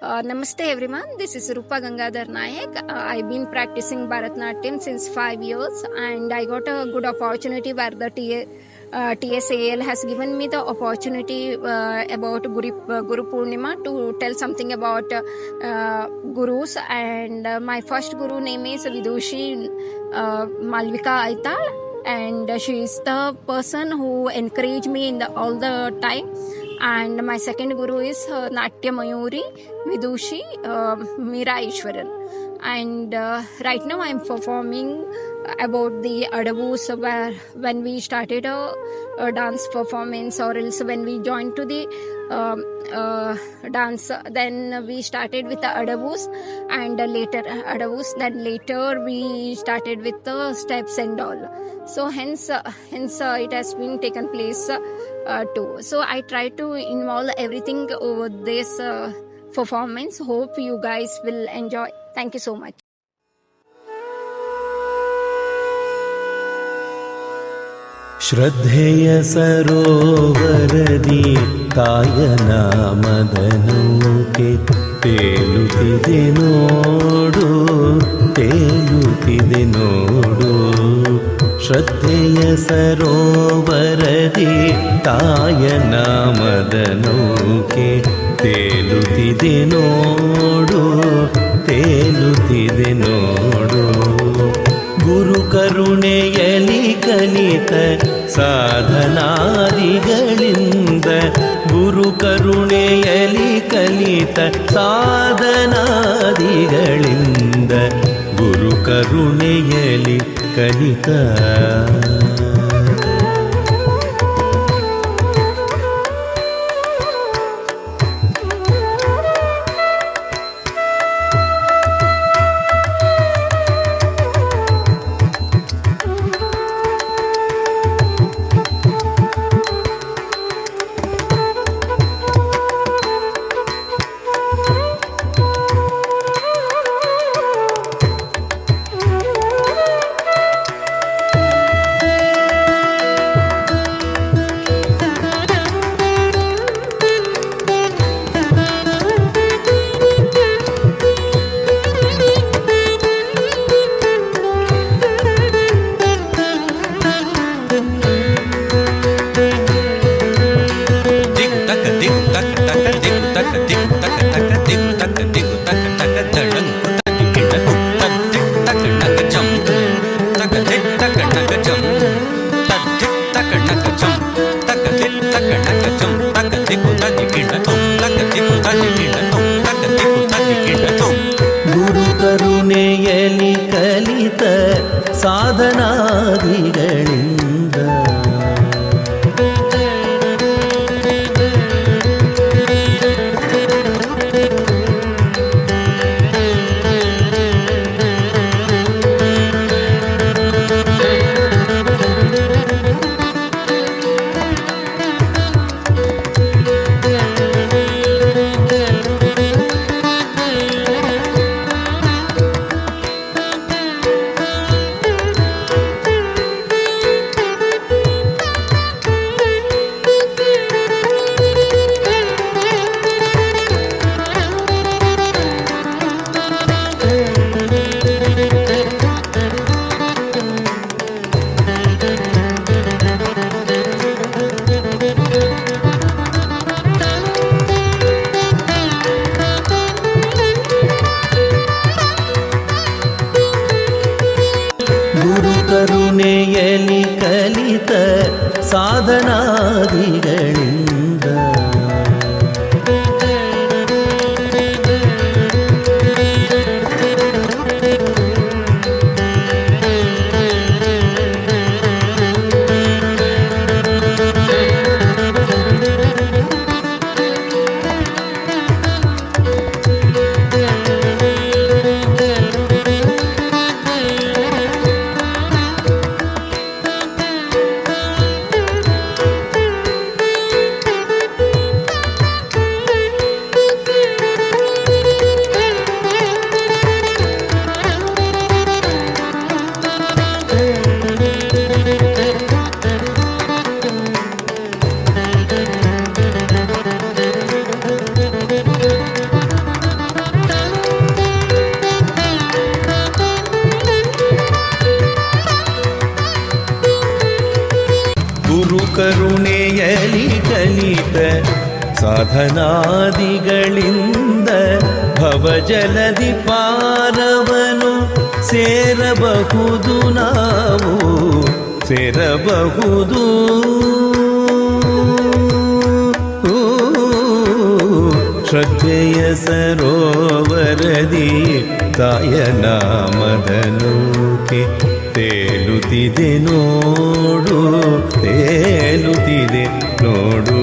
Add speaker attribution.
Speaker 1: Namaste everyone, this is Rupa Gangadhar Nayak. I've been practicing Bharatanatyam since 5 years and I got a good opportunity where the TSAL has given me the opportunity about Guru Purnima to tell something about Gurus, and my first Guru name is Vidushi Malvika Aital, and she is the person who encouraged me in all the time. And my second guru is Natya Mayuri Vidushi Meera Ishwaran, and right now I am performing about the Adavus, where when we started a dance performance, or else when we joined to the dance, then we started with the Adavus and later Adavus, then later we started with the steps and all. So hence it has been taken place too. So I try to involve everything over this performance. Hope you guys will enjoy. Thank you so much.
Speaker 2: ಶ್ರದ್ಧೆಯ ಸರೋವರದಿ ತಾಯನ ಮದನೌಕೆ ತೇಲುತ್ತಿದೆ ನೋಡು, ತೇಲುತ್ತಿದೆ ನೋಡು. ಶ್ರದ್ಧೆಯ ಸರೋವರದಿ ತಾಯನ ಮದನೌಕೆ ತೇಲುತ್ತಿದೆ ನೋಡು, ತೇಲುತ್ತಿದೆ ನೋಡು. ಗುರು ಕರುಣೆಯಲಿ ಕಲಿತ ಸಾಧನಾದಿಗಳಿಂದ, ಗುರು ಕರುಣೆಯಲಿ ಕಲಿತ ಸಾಧನಾದಿಗಳಿಂದ, ಗುರು ಕರುಣೆಯಲಿ ಕಲಿತ ಗುರು ಕರುಣೆಯಲಿ ಕಲಿತ ಸಾಧನಾದಿಗಳಿಂದ. ಗುರು ಕರುಣೆಯಲಿ ಕಲಿತ ಸಾಧನಾದಿಗಳಿಂದ. ಸಾಧನಾದಿಗಳಿಂದ ಭವಜಲದಿ ಪಾರವನು ಸೇರಬಹುದು ನಾವು ಸೇರಬಹುದು. ಶ್ರದ್ಧೆಯ ಸರೋವರದಿ ತಾಯ ನಾಮದ ನೌಕೆ ತೇಲುತ್ತಿದೆ ನೋಡು ತೇಲುತ್ತಿದೆ ನೋಡು.